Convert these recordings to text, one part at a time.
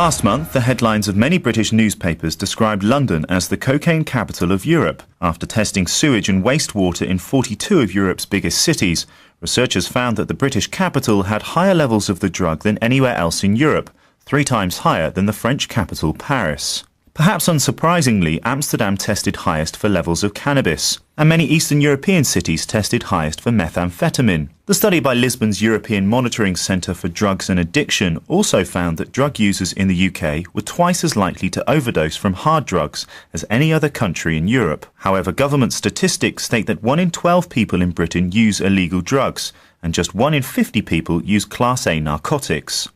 Last month, the headlines of many British newspapers described London as the cocaine capital of Europe. After testing sewage and wastewater in 42 of Europe's biggest cities, researchers found that the British capital had higher levels of the drug than anywhere else in Europe, 3 times higher than the French capital, Paris. Perhaps unsurprisingly, Amsterdam tested highest for levels of cannabis, and many Eastern European cities tested highest for methamphetamine. The study by Lisbon's European Monitoring Centre for Drugs and Addiction also found that drug users in the UK were twice as likely to overdose from hard drugs as any other country in Europe. However, government statistics state that 1 in 12 people in Britain use illegal drugs, and just 1 in 50 people use Class A narcotics.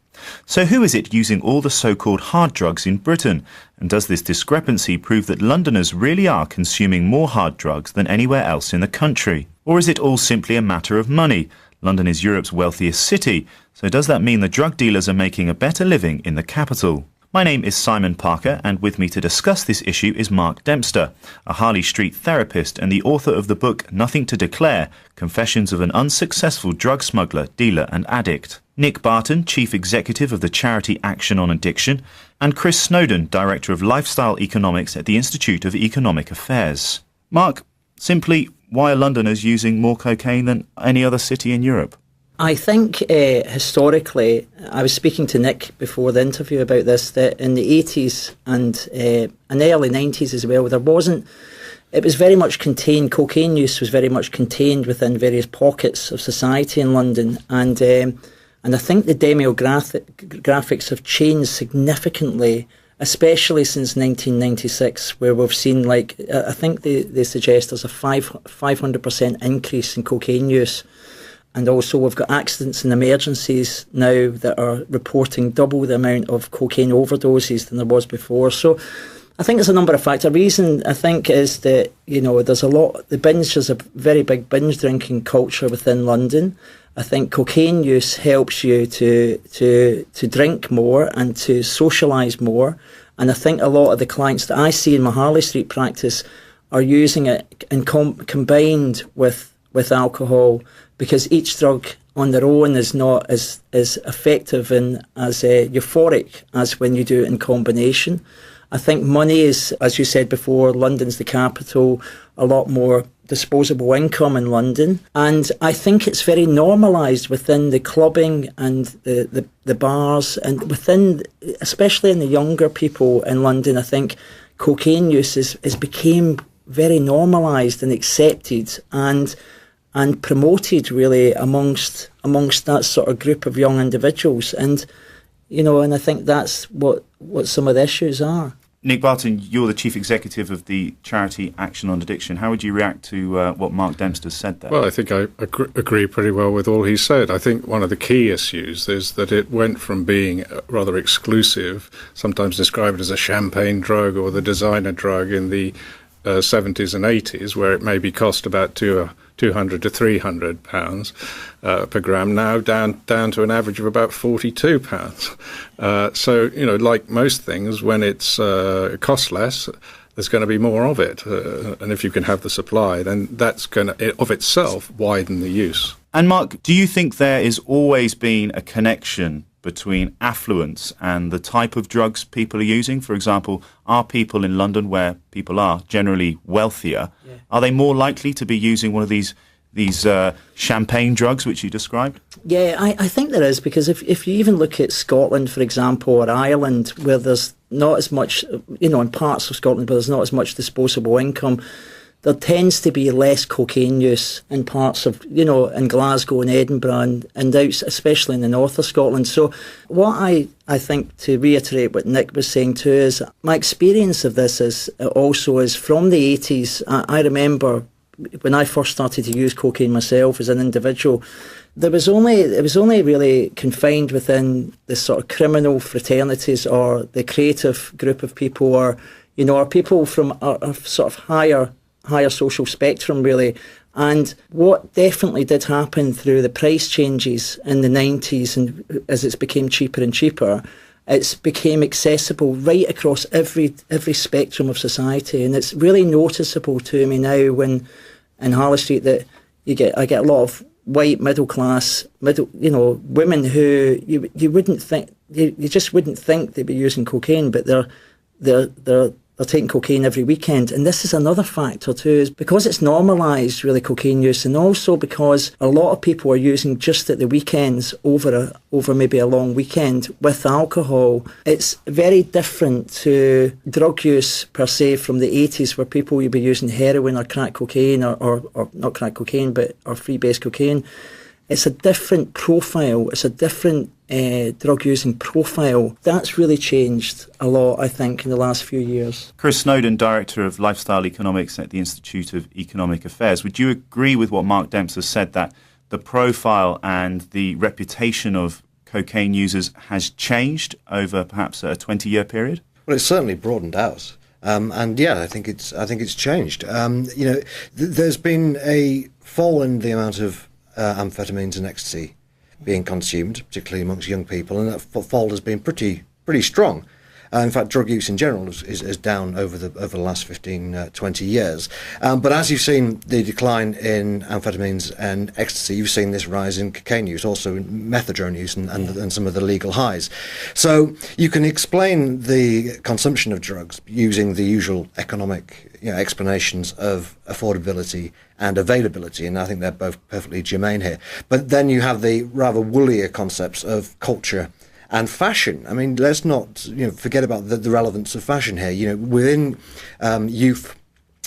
So who is it using all the so-called hard drugs in Britain? And does this discrepancy prove that Londoners really are consuming more hard drugs than anywhere else in the country? Or is it all simply a matter of money? London is Europe's wealthiest city, so does that mean the drug dealers are making a better living in the capital? My name is Simon Parker, and with me to discuss this issue is Mark Dempster, a Harley Street therapist and the author of the book Nothing to Declare, Confessions of an Unsuccessful Drug Smuggler, Dealer and Addict. Nick Barton, Chief Executive of the charity Action on Addiction, and Chris Snowdon, Director of Lifestyle Economics at the Institute of Economic Affairs. Mark, simply, why are Londoners using more cocaine than any other city in Europe? I think historically, I was speaking to Nick before the interview about this, that in the 80s and the early 90s as well, it was very much contained, cocaine use was very much contained within various pockets of society in London. And I think the demographics have changed significantly, especially since 1996, where we've seen, I think they suggest there's a 500% increase in cocaine use. And also we've got accidents and emergencies now that are reporting double the amount of cocaine overdoses than there was before. So I think there's a number of factors. A reason, I think, is that, there's a very big binge drinking culture within London. I think cocaine use helps you to drink more and to socialise more. And I think a lot of the clients that I see in my Harley Street practice are using it and combined with alcohol, because each drug on their own is not as effective and as euphoric as when you do it in combination. I think money is, as you said before, London's the capital, a lot more disposable income in London. And I think it's very normalised within the clubbing and the bars, and within, especially in the younger people in London, I think cocaine use is became very normalised and accepted and promoted really amongst that sort of group of young individuals. And I think that's what some of the issues are. Nick Barton, you're the Chief Executive of the charity Action on Addiction. How would you react to what Mark Dempster said there? Well, I think I agree pretty well with all he said. I think one of the key issues is that it went from being rather exclusive, sometimes described as a champagne drug or the designer drug in the 70s and 80s, where it maybe cost about £200 to £300 per gram, now down to an average of about £42. So, like most things, when it costs less, there's going to be more of it. And if you can have the supply, then that's going to, of itself, widen the use. And Mark, do you think there has always been a connection between affluence and the type of drugs people are using? For example, are people in London, where people are generally wealthier, are they more likely to be using one of these champagne drugs which you described? Yeah, I think there is, because if you even look at Scotland, for example, or Ireland, where there's not as much, in parts of Scotland where there's not as much disposable income, there tends to be less cocaine use in parts of, in Glasgow and Edinburgh and out, especially in the north of Scotland. So what I think, to reiterate what Nick was saying too, is my experience of this is from the 80s. I remember when I first started to use cocaine myself as an individual, it was only really confined within the sort of criminal fraternities or the creative group of people, or people from a sort of higher social spectrum, really. And what definitely did happen through the price changes in the 90s, and as it became cheaper and cheaper, it became accessible right across every spectrum of society. And it's really noticeable to me now when in Harley Street that I get a lot of white middle class, women who you wouldn't think, you just wouldn't think they'd be using cocaine, but they're taking cocaine every weekend. And this is another factor too, is because it's normalised really cocaine use, and also because a lot of people are using just at the weekends over maybe a long weekend with alcohol. It's very different to drug use per se from the 80s, where people would be using heroin or crack cocaine or not crack cocaine, but or freebase cocaine. It's a different profile. It's a different drug using profile. That's really changed a lot, I think, in the last few years. Chris Snowdon, Director of Lifestyle Economics at the Institute of Economic Affairs. Would you agree with what Mark Dempster said, that the profile and the reputation of cocaine users has changed over perhaps a 20-year period? Well, it's certainly broadened out. And yeah, I think it's changed. There's been a fall in the amount of amphetamines and ecstasy being consumed, particularly amongst young people, and that fall has been pretty strong. In fact, drug use in general is down over the last 15, 20 years. But as you've seen the decline in amphetamines and ecstasy, you've seen this rise in cocaine use, also in methadone use and some of the legal highs. So you can explain the consumption of drugs using the usual economic explanations of affordability and availability, and I think they're both perfectly germane here. But then you have the rather woollier concepts of culture and fashion. I mean, let's not forget about the relevance of fashion here. Within youth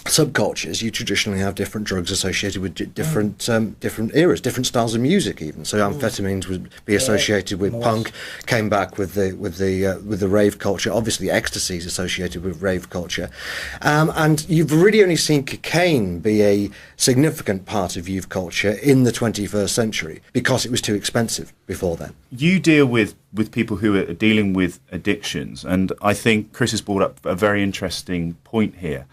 subcultures, you traditionally have different drugs associated with different eras, different styles of music even. So amphetamines would be associated with punk, came back with the rave culture. Obviously ecstasy is associated with rave culture. And you've really only seen cocaine be a significant part of youth culture in the 21st century because it was too expensive before then. You deal with people who are dealing with addictions, and I think Chris has brought up a very interesting point here.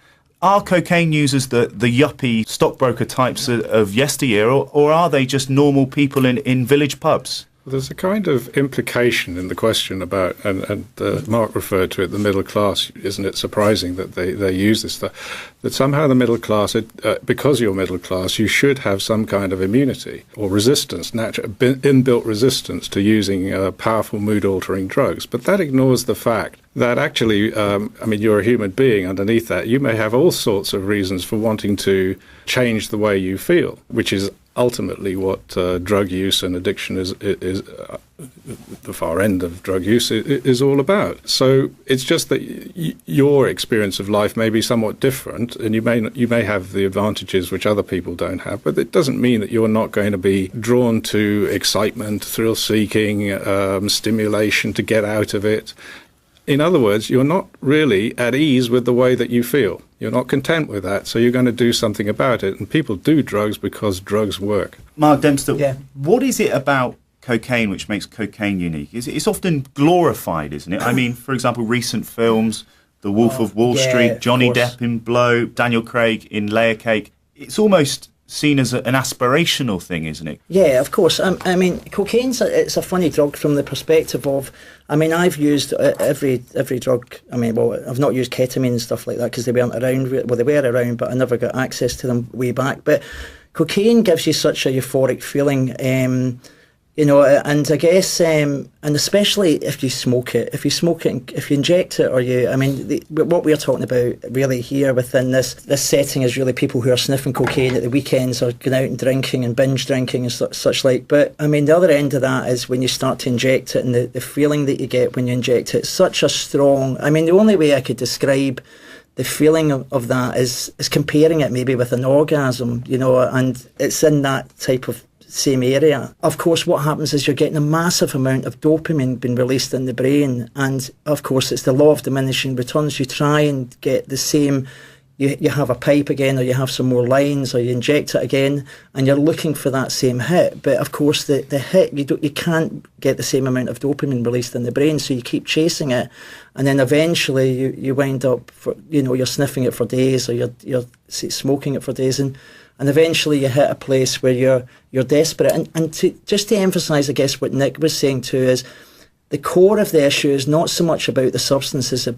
Are cocaine users the yuppie stockbroker types of yesteryear, or are they just normal people in village pubs? There's a kind of implication in the question about, and Mark referred to it, the middle class. Isn't it surprising that they use this stuff? That somehow the middle class, because you're middle class, you should have some kind of immunity or resistance, natural inbuilt resistance to using powerful mood-altering drugs. But that ignores the fact that actually, you're a human being underneath that. You may have all sorts of reasons for wanting to change the way you feel, which is ultimately what drug use and addiction is the far end of drug use is all about. So it's just that your experience of life may be somewhat different, and you may have the advantages which other people don't have, but it doesn't mean that you're not going to be drawn to excitement, thrill-seeking, stimulation to get out of it. In other words, you're not really at ease with the way that you feel. You're not content with that, so you're going to do something about it. And people do drugs because drugs work. Mark Dempster, What is it about cocaine which makes cocaine unique? It's often glorified, isn't it? I mean, for example, recent films, The Wolf of Wall Street, Johnny Depp in Blow, Daniel Craig in Layer Cake. It's almost seen as an aspirational thing, isn't it? Yeah, of course. I mean, cocaine's it's a funny drug from the perspective of, I've used every drug. I've not used ketamine and stuff like that because they weren't around. Well, they were around, but I never got access to them way back. But cocaine gives you such a euphoric feeling, and I guess, and especially if you smoke it, if you inject it, or what we're talking about really here within this setting is really people who are sniffing cocaine at the weekends or going out and drinking and binge drinking and such like. But the other end of that is when you start to inject it, and the feeling that you get when you inject it, it's such a strong. The only way I could describe the feeling of that is comparing it maybe with an orgasm, and it's in that type of same area. Of course, what happens is you're getting a massive amount of dopamine being released in the brain, and of course it's the law of diminishing returns. You try and get the same, you have a pipe again, or you have some more lines, or you inject it again, and you're looking for that same hit. But of course the hit, you can't get the same amount of dopamine released in the brain, so you keep chasing it, and then eventually you wind up you're sniffing it for days, or you're smoking it for days, and eventually you hit a place where you're desperate. And to emphasise, I guess, what Nick was saying too, is the core of the issue is not so much about the substance, it's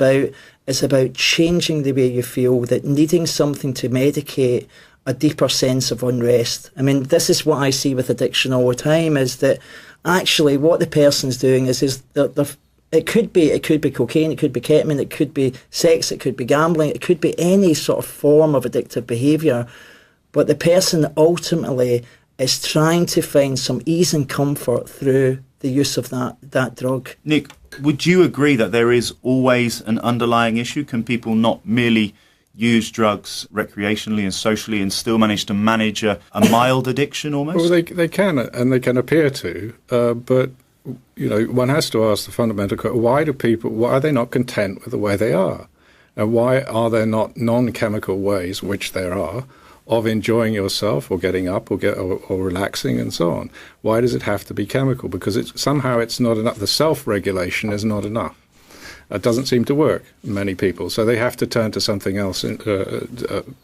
about changing the way you feel, that needing something to medicate a deeper sense of unrest. I mean, this is what I see with addiction all the time, is that actually what the person's doing is that it could be cocaine, it could be ketamine, it could be sex, it could be gambling, it could be any sort of form of addictive behaviour. But the person ultimately is trying to find some ease and comfort through the use of that drug. Nick, would you agree that there is always an underlying issue? Can people not merely use drugs recreationally and socially and still manage to manage a mild addiction almost? Well, they can, and they can appear to, but one has to ask the fundamental question: why are they not content with the way they are? And why are there not non-chemical ways, which there are, of enjoying yourself or getting up or relaxing and so on? Why does it have to be chemical? Because somehow it's not enough. The self-regulation is not enough. It doesn't seem to work in many people. So they have to turn to something else,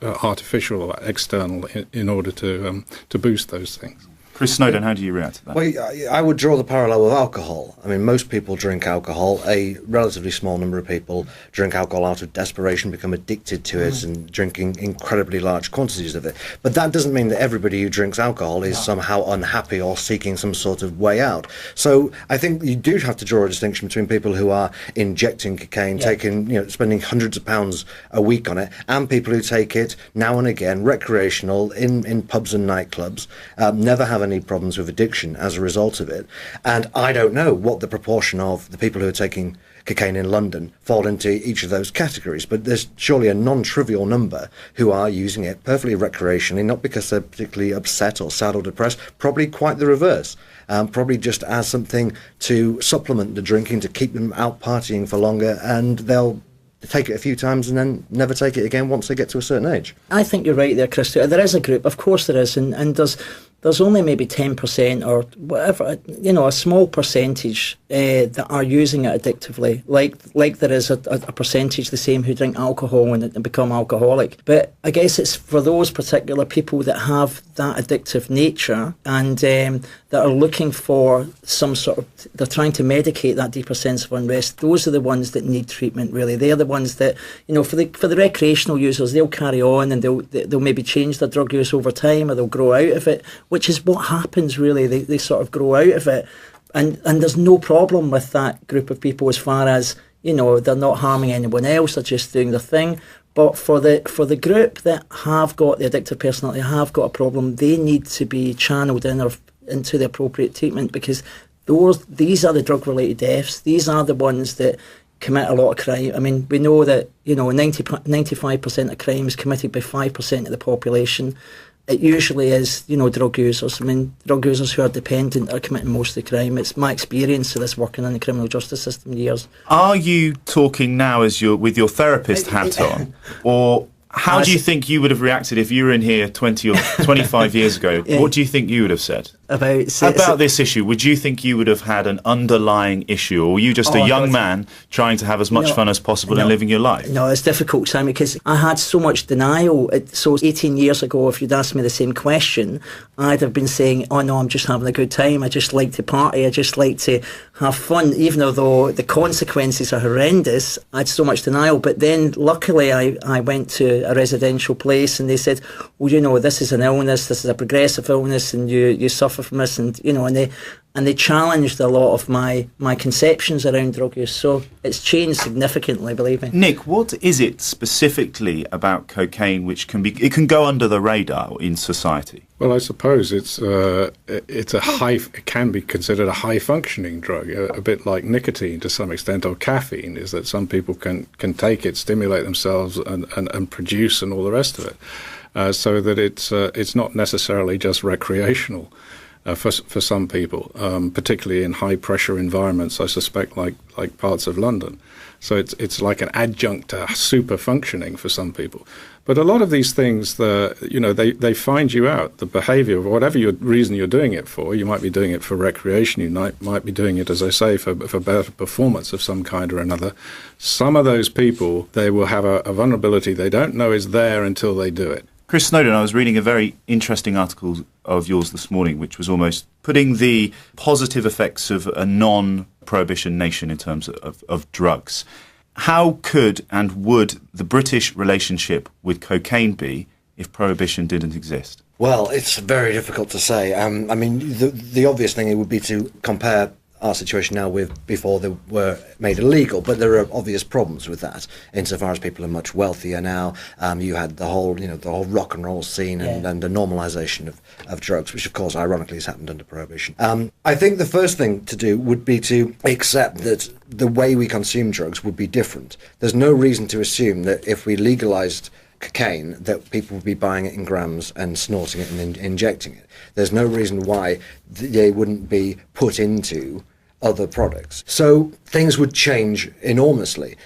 artificial or external, in order to boost those things. Chris Snowdon, how do you react to that? Well, I would draw the parallel with alcohol. I mean, most people drink alcohol. A relatively small number of people drink alcohol out of desperation, become addicted to it, and drinking incredibly large quantities of it. But that doesn't mean that everybody who drinks alcohol is somehow unhappy or seeking some sort of way out. So I think you do have to draw a distinction between people who are injecting cocaine, taking, spending hundreds of pounds a week on it, and people who take it now and again, recreational, in pubs and nightclubs, never have any problems with addiction as a result of it. And I don't know what the proportion of the people who are taking cocaine in London fall into each of those categories, but there's surely a non-trivial number who are using it perfectly recreationally, not because they're particularly upset or sad or depressed, probably quite the reverse. Probably just as something to supplement the drinking, to keep them out partying for longer, and they'll take it a few times and then never take it again once they get to a certain age. I think you're right there, Chris. There is a group, of course there is, and there's only maybe 10% or whatever, a small percentage that are using it addictively, like there is a percentage the same who drink alcohol and become alcoholic. But I guess it's for those particular people that have that addictive nature and that are looking for some sort of, they're trying to medicate that deeper sense of unrest. Those are the ones that need treatment, really. They're the ones that, for the recreational users, they'll carry on and they'll maybe change their drug use over time, or they'll grow out of it, which is what happens, really. They sort of grow out of it. And there's no problem with that group of people as far as, they're not harming anyone else, they're just doing their thing. But for the group that have got the addictive personality, have got a problem, they need to be channeled into the appropriate treatment, because these are the drug-related deaths. These are the ones that commit a lot of crime. I mean, we know that 95% of crimes committed by 5% of the population. It usually is, drug users. I mean, drug users who are dependent are committing most of the crime. It's my experience of this working in the criminal justice system years. Are you talking now with your therapist hat on, or how do you think you would have reacted if you were in here 20 or 25 years ago? Yeah. What do you think you would have said about this issue? Would you think you would have had an underlying issue, or were you just a young man trying to have as much fun as possible and living your life? No, it's difficult, Simon, because I had so much denial. So 18 years ago, if you'd asked me the same question, I'd have been saying, oh no, I'm just having a good time. I just like to party. I just like to have fun, even though the consequences are horrendous. I had so much denial. But then luckily I went to a residential place and they said, well, this is an illness, this is a progressive illness, and you suffer from this, and they challenged a lot of my conceptions around drug use. So it's changed significantly, believe me. Nick, what is it specifically about cocaine which it can go under the radar in society? Well, I suppose it can be considered a high functioning drug, a bit like nicotine to some extent, or caffeine, is that some people can take it, stimulate themselves and produce and all the rest of it, so that it's not necessarily just recreational. For some people, particularly in high pressure environments, I suspect, like parts of London. So it's like an adjunct to super functioning for some people. But a lot of these things, they find you out. The behaviour, whatever reason you're doing it for, you might be doing it for recreation, you might be doing it, as I say, for better performance of some kind or another. Some of those people, they will have a vulnerability they don't know is there until they do it. Chris Snowdon, I was reading a very interesting article of yours this morning, which was almost putting the positive effects of a non-prohibition nation in terms of drugs. How could and would the British relationship with cocaine be if prohibition didn't exist? Well, it's very difficult to say. I mean, the obvious thing would be to compare our situation now with before they were made illegal, but there are obvious problems with that insofar as people are much wealthier now. You had the whole rock and roll scene and the normalisation of drugs, which of course ironically has happened under prohibition. I think the first thing to do would be to accept that the way we consume drugs would be different. There's no reason to assume that if we legalised cocaine that people would be buying it in grams and snorting it and injecting it. There's no reason why they wouldn't be put into other products. So things would change enormously.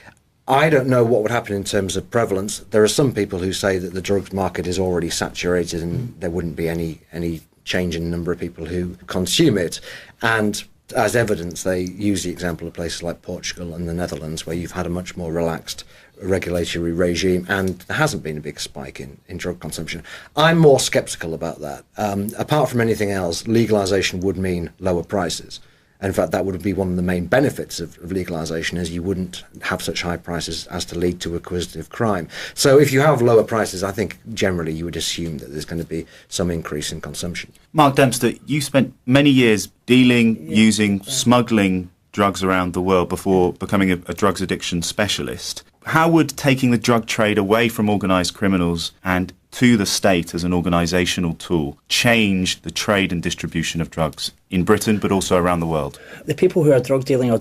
I don't know what would happen in terms of prevalence. There are some people who say that the drugs market is already saturated and there wouldn't be any change in the number of people who consume it. And as evidence, they use the example of places like Portugal and the Netherlands, where you've had a much more relaxed regulatory regime and there hasn't been a big spike in drug consumption. I'm more sceptical about that. Apart from anything else, legalisation would mean lower prices. In fact, that would be one of the main benefits of legalisation, is you wouldn't have such high prices as to lead to acquisitive crime. So if you have lower prices, I think generally you would assume that there's going to be some increase in consumption. Mark Dempster, you spent many years dealing, using, smuggling drugs around the world before becoming a drugs addiction specialist. How would taking the drug trade away from organised criminals and to the state as an organisational tool change the trade and distribution of drugs in Britain but also around the world? The people who are drug dealing or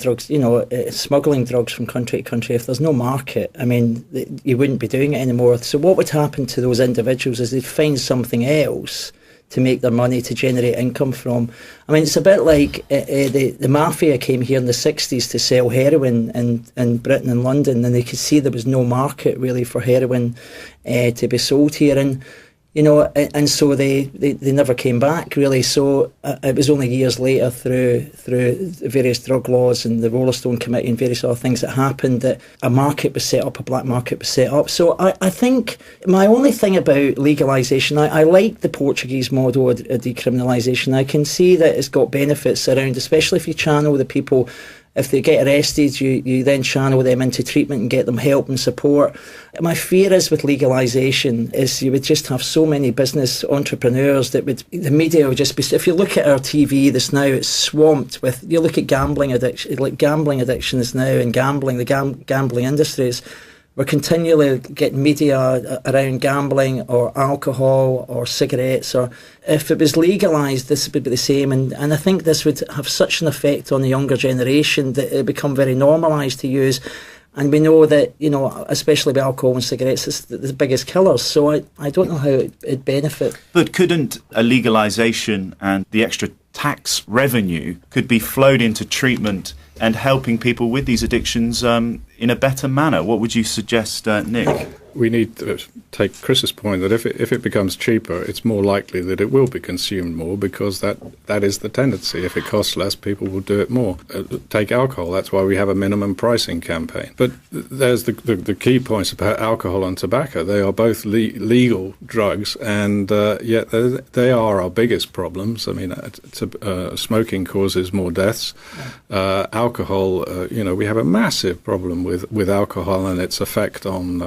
smuggling drugs from country to country, if there's no market, I mean, you wouldn't be doing it anymore. So what would happen to those individuals is they'd find something else to make their money, to generate income from. I mean, it's a bit like the mafia came here in the 60s to sell heroin in Britain and London, and they could see there was no market really for heroin to be sold here. And and so they never came back really. So it was only years later through various drug laws and the Rollestone Committee and various other things that happened that a market was set up, a black market was set up. So I think my only thing about legalisation, I like the Portuguese model of decriminalisation. I can see that it's got benefits around, especially if you channel the people. If they get arrested, you then channel them into treatment and get them help and support. My fear is with legalisation is you would just have so many business entrepreneurs that the media would just be, if you look at our TV this now, it's swamped with, you look at gambling addictions now and the gambling industries. We're continually getting media around gambling or alcohol or cigarettes. Or if it was legalised, this would be the same. And I think this would have such an effect on the younger generation that it would become very normalised to use. And we know that, especially with alcohol and cigarettes, it's the biggest killers. So I don't know how it'd benefit. But couldn't a legalisation and the extra tax revenue could be flowed into treatment and helping people with these addictions in a better manner? What would you suggest, Nick? We need to take Chris's point that if it becomes cheaper, it's more likely that it will be consumed more, because that is the tendency. If it costs less, people will do it more. Take alcohol. That's why we have a minimum pricing campaign. But there's the key points about alcohol and tobacco. They are both legal drugs, and yet they are our biggest problems. I mean, smoking causes more deaths. Alcohol, we have a massive problem with alcohol and its effect on,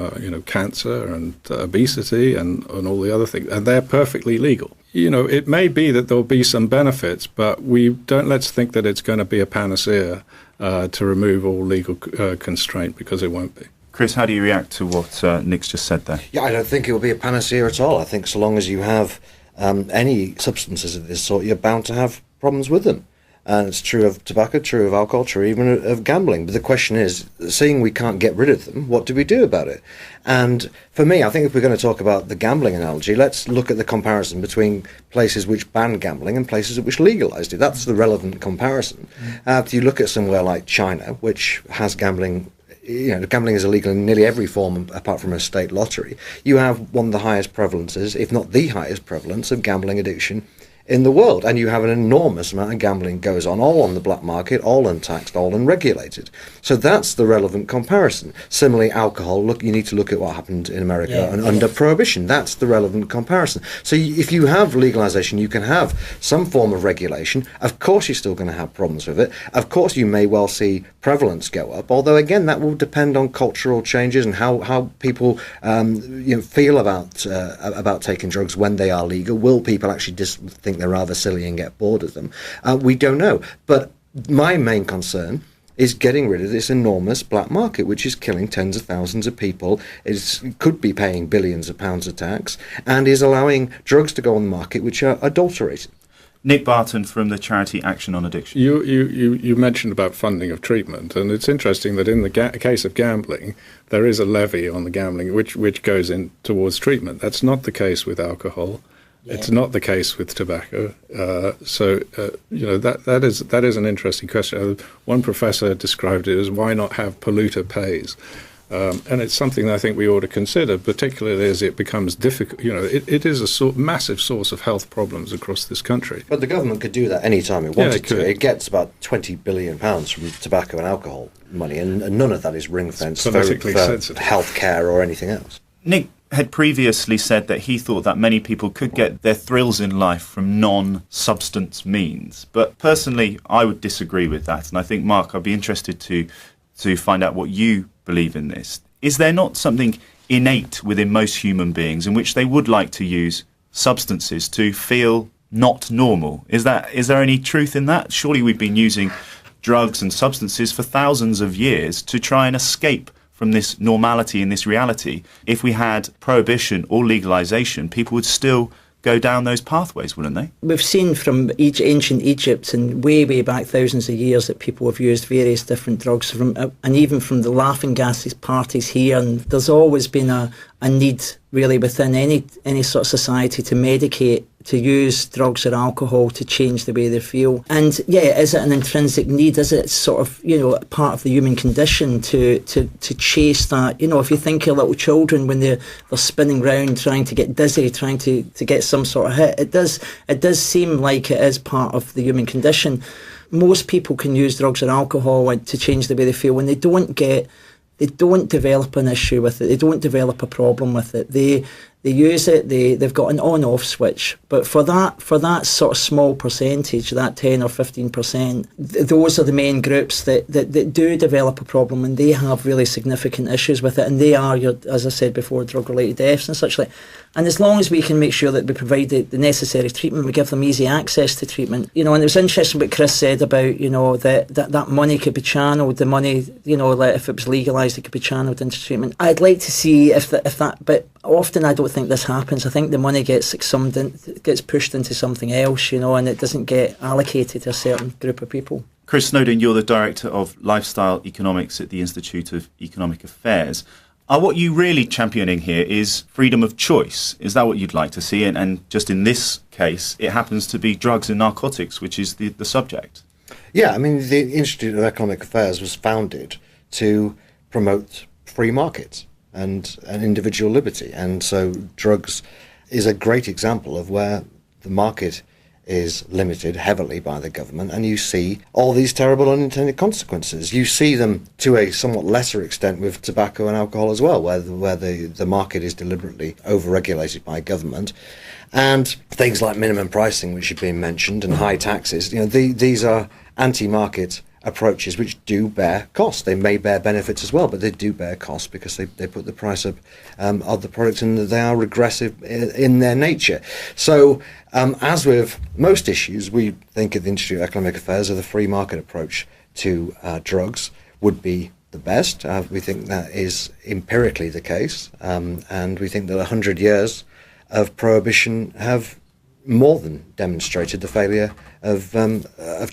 cancer and obesity and all the other things, and they're perfectly legal. It may be that there'll be some benefits, but let's think that it's going to be a panacea to remove all legal constraint, because it won't be. Chris, how do you react to what Nick's just said there? Yeah, I don't think it will be a panacea at all. I think so long as you have any substances of this sort, you're bound to have problems with them. And it's true of tobacco, true of alcohol, true even of gambling. But the question is, seeing we can't get rid of them, what do we do about it? And for me, I think if we're going to talk about the gambling analogy, let's look at the comparison between places which banned gambling and places which legalised it. That's the relevant comparison. If you look at somewhere like China, which has gambling, gambling is illegal in nearly every form apart from a state lottery, you have one of the highest prevalences, if not the highest prevalence, of gambling addiction in the world, and you have an enormous amount of gambling goes all on the black market, all untaxed, all unregulated. So that's the relevant comparison. Similarly, alcohol, you need to look at what happened in America under Prohibition. That's the relevant comparison. So if you have legalization, you can have some form of regulation. Of course, you're still going to have problems with it. Of course, you may well see prevalence go up, although, again, that will depend on cultural changes and how people feel about taking drugs when they are legal. Will people actually just think they're rather silly and get bored of them? We don't know. But my main concern is getting rid of this enormous black market, which is killing tens of thousands of people, could be paying billions of pounds of tax, and is allowing drugs to go on the market which are adulterated. Nick Barton from the charity Action on Addiction. You mentioned about funding of treatment, and it's interesting that in the case of gambling, there is a levy on the gambling which goes in towards treatment. That's not the case with alcohol. Yeah. It's not the case with tobacco. That is an interesting question. One professor described it as, why not have polluter pays? And it's something that I think we ought to consider, particularly as it becomes difficult. It is a massive source of health problems across this country. But the government could do that any time it wanted to. It gets about £20 billion from tobacco and alcohol money, and none of that is ring-fenced for health care or anything else. Nick had previously said that he thought that many people could get their thrills in life from non-substance means. But personally, I would disagree with that. And I think, Mark, I'd be interested to find out what you believe in this. Is there not something innate within most human beings in which they would like to use substances to feel not normal? Is there any truth in that? Surely we've been using drugs and substances for thousands of years to try and escape from this normality and this reality. If we had prohibition or legalization, people would still go down those pathways, wouldn't they? We've seen from ancient Egypt and way back thousands of years that people have used various different drugs, and even from the laughing gas parties here, and there's always been a need really within any sort of society to medicate, to use drugs or alcohol to change the way they feel. And is it an intrinsic need? Is it sort of part of the human condition to chase that? If you think of little children when they're spinning round trying to get dizzy, trying to get some sort of hit, it does seem like it is part of the human condition. Most people can use drugs or alcohol to change the way they feel when they don't develop an issue with it. They don't develop a problem with it. They use it. They've got an on-off switch. But for that sort of small percentage, that 10 or 15%, those are the main groups that do develop a problem, and they have really significant issues with it. And they are, as I said before, drug-related deaths and such like. And as long as we can make sure that we provide the necessary treatment, we give them easy access to treatment. And it was interesting what Chris said about, that money could be channeled, the money, like if it was legalised, it could be channeled into treatment. I'd like to see if that, but often I don't think this happens. I think the money gets pushed into something else, and it doesn't get allocated to a certain group of people. Chris Snowdon, you're the Director of Lifestyle Economics at the Institute of Economic Affairs. What you really championing here is freedom of choice. Is that what you'd like to see? And just in this case, it happens to be drugs and narcotics, which is the subject. Yeah, I mean, the Institute of Economic Affairs was founded to promote free markets and individual liberty. And so drugs is a great example of where the market is limited heavily by the government, and you see all these terrible unintended consequences. You see them to a somewhat lesser extent with tobacco and alcohol as well, where the market is deliberately over-regulated by government. And things like minimum pricing, which have been mentioned, and high taxes, these are anti-market approaches which do bear cost. They may bear benefits as well, but they do bear cost because they put the price up of the product, and they are regressive in their nature. So as with most issues, we think at the Institute of Economic Affairs the free market approach to drugs would be the best. We think that is empirically the case, and we think that 100 years of prohibition have more than demonstrated the failure of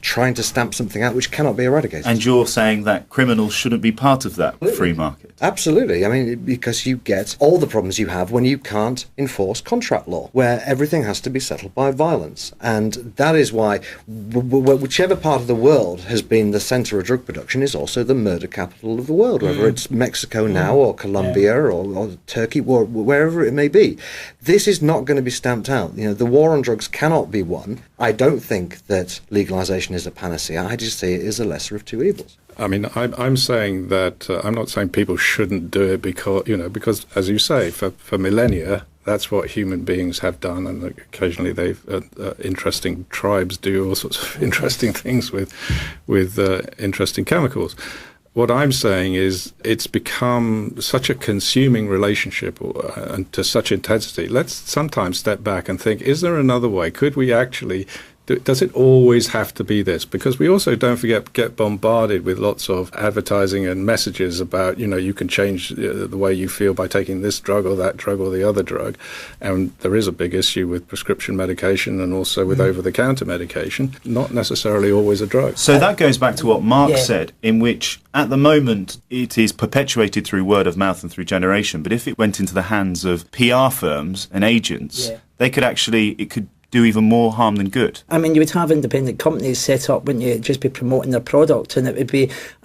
trying to stamp something out which cannot be eradicated. And you're saying that criminals shouldn't be part of that free market? Absolutely. I mean, because you get all the problems you have when you can't enforce contract law, where everything has to be settled by violence. And that is why whichever part of the world has been the centre of drug production is also the murder capital of the world, whether it's Mexico now or Colombia or Turkey, or wherever it may be. This is not going to be stamped out. The war on drugs cannot be one. I don't think that legalisation is a panacea. I just see it as a lesser of two evils. I mean, I'm saying that I'm not saying people shouldn't do it because as you say, for millennia, that's what human beings have done, and occasionally interesting tribes do all sorts of interesting things with interesting chemicals. What I'm saying is it's become such a consuming relationship and to such intensity. Let's sometimes step back and think, is there another way? Could we actually... Does it always have to be this? Because we also, don't forget, get bombarded with lots of advertising and messages about, you can change the way you feel by taking this drug or that drug or the other drug. And there is a big issue with prescription medication and also with over-the-counter medication, not necessarily always a drug. So that goes back to what Mark said, in which at the moment it is perpetuated through word of mouth and through generation. But if it went into the hands of PR firms and agents, it could do even more harm than good. I mean, you would have independent companies set up, wouldn't you, just be promoting their product, and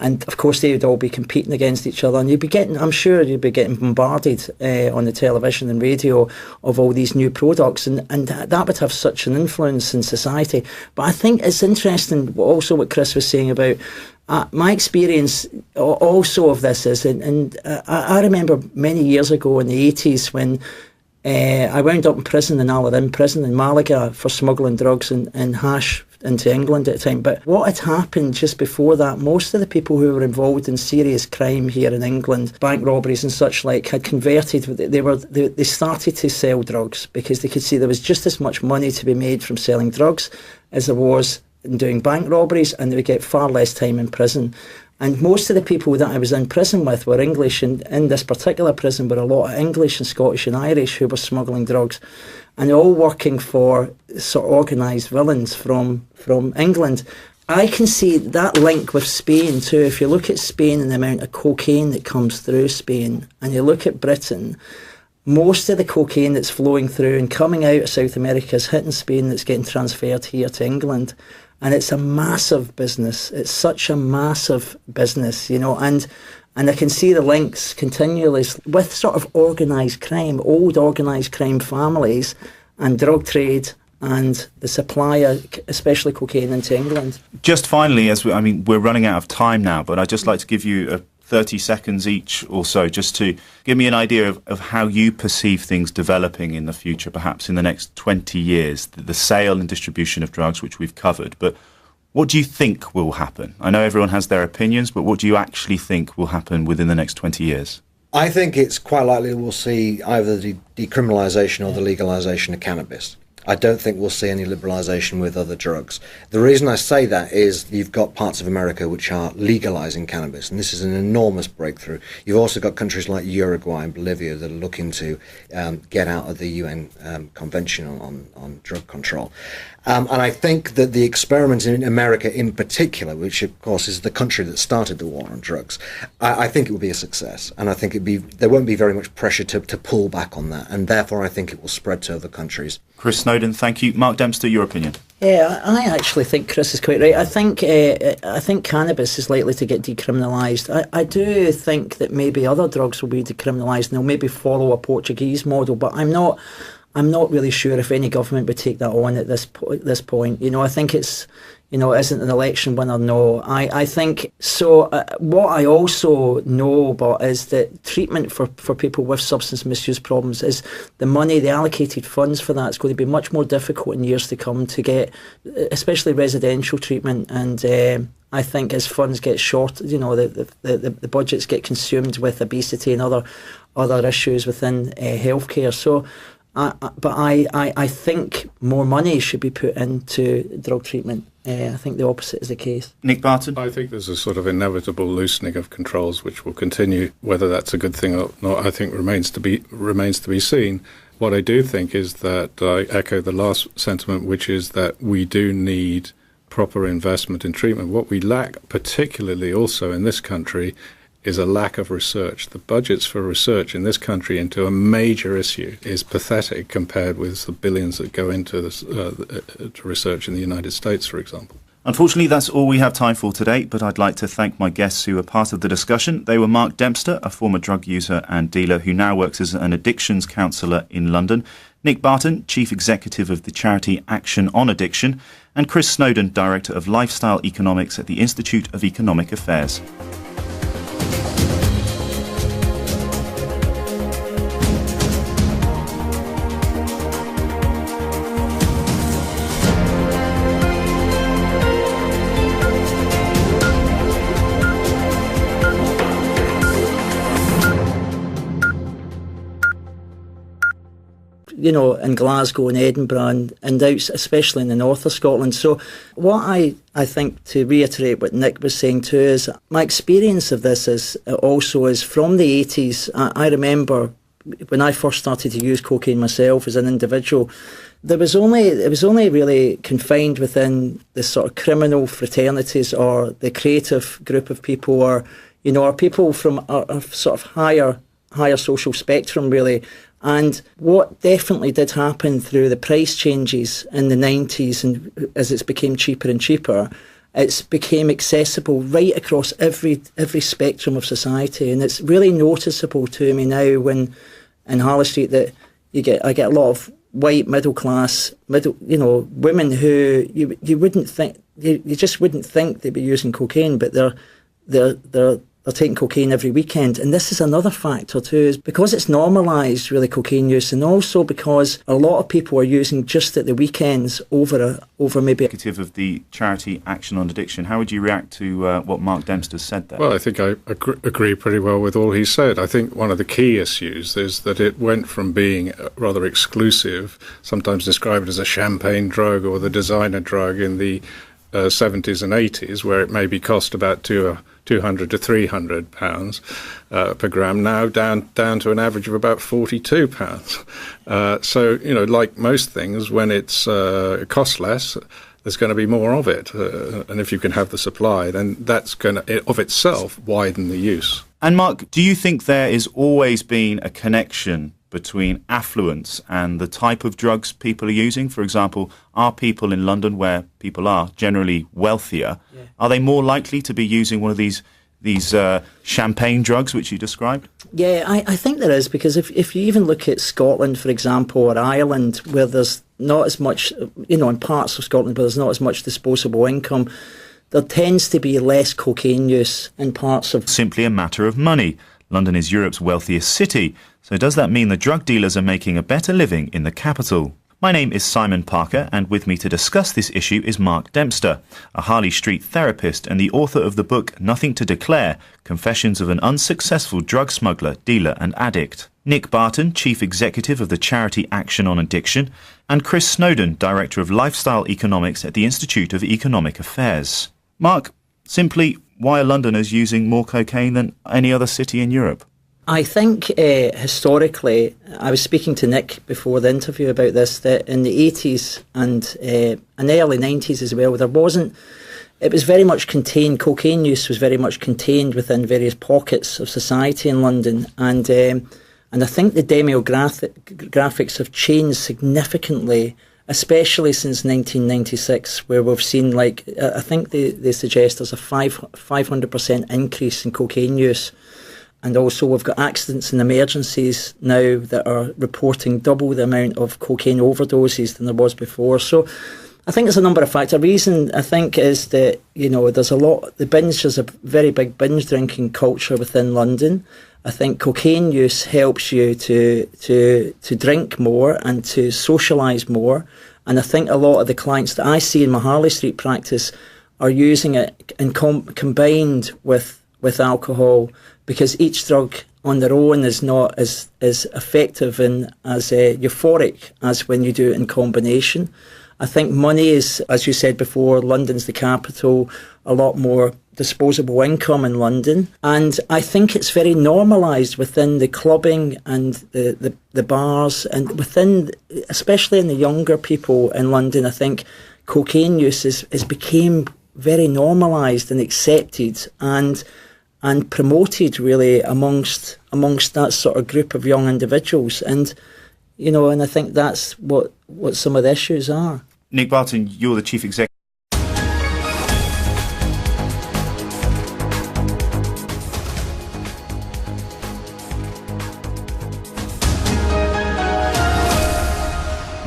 of course they would all be competing against each other, and I'm sure you'd be getting bombarded on the television and radio of all these new products, and that would have such an influence in society. But I think it's interesting also what Chris was saying about my experience also of this is, and I remember many years ago in the 80s when I wound up in prison in Alarin prison in Malaga for smuggling drugs and hash into England at the time. But what had happened just before that, most of the people who were involved in serious crime here in England, bank robberies and such like, had converted. They started to sell drugs because they could see there was just as much money to be made from selling drugs as there was in doing bank robberies, and they would get far less time in prison. And most of the people that I was in prison with were English, and in this particular prison were a lot of English and Scottish and Irish who were smuggling drugs, and all working for sort of organised villains from England. I can see that link with Spain too. If you look at Spain and the amount of cocaine that comes through Spain, and you look at Britain, most of the cocaine that's flowing through and coming out of South America is hitting Spain, that's getting transferred here to England. And it's a massive business. It's such a massive business, and I can see the links continually with sort of organised crime, old organised crime families and drug trade and the supply of especially cocaine into England. Just finally, we're running out of time now, but I'd just like to give you 30 seconds each or so, just to give me an idea of how you perceive things developing in the future, perhaps in the next 20 years, the sale and distribution of drugs, which we've covered. But what do you think will happen? I know everyone has their opinions, but what do you actually think will happen within the next 20 years? I think it's quite likely we'll see either the decriminalisation or the legalisation of cannabis. I don't think we'll see any liberalisation with other drugs. The reason I say that is you've got parts of America which are legalising cannabis, and this is an enormous breakthrough. You've also got countries like Uruguay and Bolivia that are looking to get out of the UN Convention on Drug Control. And I think that the experiment in America in particular, which of course is the country that started the war on drugs, I think it will be a success. And I think there won't be very much pressure to pull back on that. And therefore I think it will spread to other countries. Chris Snowdon, thank you. Mark Dempster, your opinion? Yeah, I actually think Chris is quite right. I think cannabis is likely to get decriminalised. I do think that maybe other drugs will be decriminalised and they'll maybe follow a Portuguese model, but I'm not really sure if any government would take that on at this point. I think it's, it isn't an election win or no. I think so. What I also know about is that treatment for people with substance misuse problems is the allocated funds for that is going to be much more difficult in years to come to get, especially residential treatment. And I think as funds get short, the budgets get consumed with obesity and other issues within healthcare. So. But I think more money should be put into drug treatment. I think the opposite is the case. Nick Barton? I think there's a sort of inevitable loosening of controls which will continue. Whether that's a good thing or not, I think remains to be seen. What I do think is that I echo the last sentiment, which is that we do need proper investment in treatment. What we lack, particularly also in this country, is a lack of research. The budgets for research in this country into a major issue is pathetic compared with the billions that go into this, to research in the United States, for example. Unfortunately, that's all we have time for today, but I'd like to thank my guests who were part of the discussion. They were Mark Dempster, a former drug user and dealer who now works as an addictions counsellor in London, Nick Barton, Chief Executive of the charity Action on Addiction, and Chris Snowdon, Director of Lifestyle Economics at the Institute of Economic Affairs. In Glasgow and Edinburgh and out, especially in the north of Scotland. So what I think, to reiterate what Nick was saying too, is my experience of this is from the 80s. I remember when I first started to use cocaine myself as an individual, it was only really confined within the sort of criminal fraternities or the creative group of people, or people from a sort of higher social spectrum, really. And what definitely did happen through the price changes in the 90s, and as it became cheaper and cheaper, it became accessible right across every spectrum of society. And it's really noticeable to me now when in Harley Street that I get a lot of white middle class women who you wouldn't think, you just wouldn't think they'd be using cocaine, but they're taking cocaine every weekend. And this is another factor too, is because it's normalised really cocaine use, and also because a lot of people are using just at the weekends over maybe... Executive of the charity Action on Addiction, how would you react to what Mark Dempster said there? Well, I think I agree pretty well with all he said. I think one of the key issues is that it went from being rather exclusive, sometimes described as a champagne drug or the designer drug in the 70s and 80s, where it maybe cost about 200 to 300 pounds per gram, now down to an average of about 42 pounds. So, like most things, when it costs less, there's going to be more of it. And if you can have the supply, then that's going to, of itself, widen the use. And Mark, do you think there has always been a connection between affluence and the type of drugs people are using? For example, are people in London, where people are generally wealthier, are they more likely to be using one of these champagne drugs which you described? Yeah, I think there is, because if you even look at Scotland, for example, or Ireland, where there's not as much, in parts of Scotland where there's not as much disposable income, there tends to be less cocaine use in parts of... Simply a matter of money. London is Europe's wealthiest city, so does that mean the drug dealers are making a better living in the capital? My name is Simon Parker, and with me to discuss this issue is Mark Dempster, a Harley Street therapist and the author of the book Nothing to Declare, Confessions of an Unsuccessful Drug Smuggler, Dealer and Addict. Nick Barton, Chief Executive of the charity Action on Addiction, and Chris Snowdon, Director of Lifestyle Economics at the Institute of Economic Affairs. Mark, simply, why are Londoners using more cocaine than any other city in Europe? I think historically, I was speaking to Nick before the interview about this, that in the 80s and the early 90s as well, it was very much contained, cocaine use was very much contained within various pockets of society in London. And I think the demographics have changed significantly, especially since 1996, where we've seen, I think they suggest there's a 500% increase in cocaine use. And also we've got accidents and emergencies now that are reporting double the amount of cocaine overdoses than there was before. So I think there's a number of factors. A reason, I think, is that, there's a very big binge drinking culture within London. I think cocaine use helps you to drink more and to socialise more. And I think a lot of the clients that I see in my Harley Street practice are using it combined with alcohol, because each drug on their own is not as effective and as euphoric as when you do it in combination. I think money is, as you said before, London's the capital, a lot more disposable income in London. And I think it's very normalised within the clubbing and the bars, and within, especially in the younger people in London, I think cocaine use is became very normalised and accepted and promoted really amongst that sort of group of young individuals. And I think that's what some of the issues are. Nick Barton, you're the Chief Executive.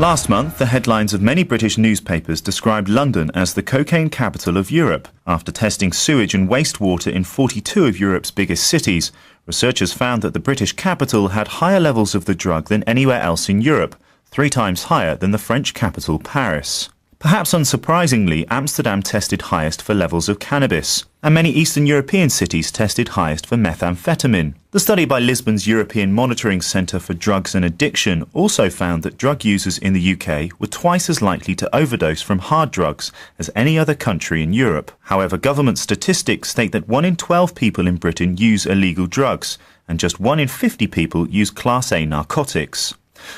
Last month, the headlines of many British newspapers described London as the cocaine capital of Europe. After testing sewage and wastewater in 42 of Europe's biggest cities, researchers found that the British capital had higher levels of the drug than anywhere else in Europe, 3 times higher than the French capital, Paris. Perhaps unsurprisingly, Amsterdam tested highest for levels of cannabis, and many Eastern European cities tested highest for methamphetamine. The study by Lisbon's European Monitoring Centre for Drugs and Addiction also found that drug users in the UK were twice as likely to overdose from hard drugs as any other country in Europe. However, government statistics state that 1 in 12 people in Britain use illegal drugs, and just 1 in 50 people use Class A narcotics.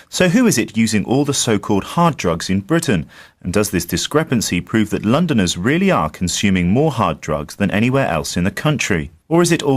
So who is it using all the so-called hard drugs in Britain? And does this discrepancy prove that Londoners really are consuming more hard drugs than anywhere else in the country? Or is it all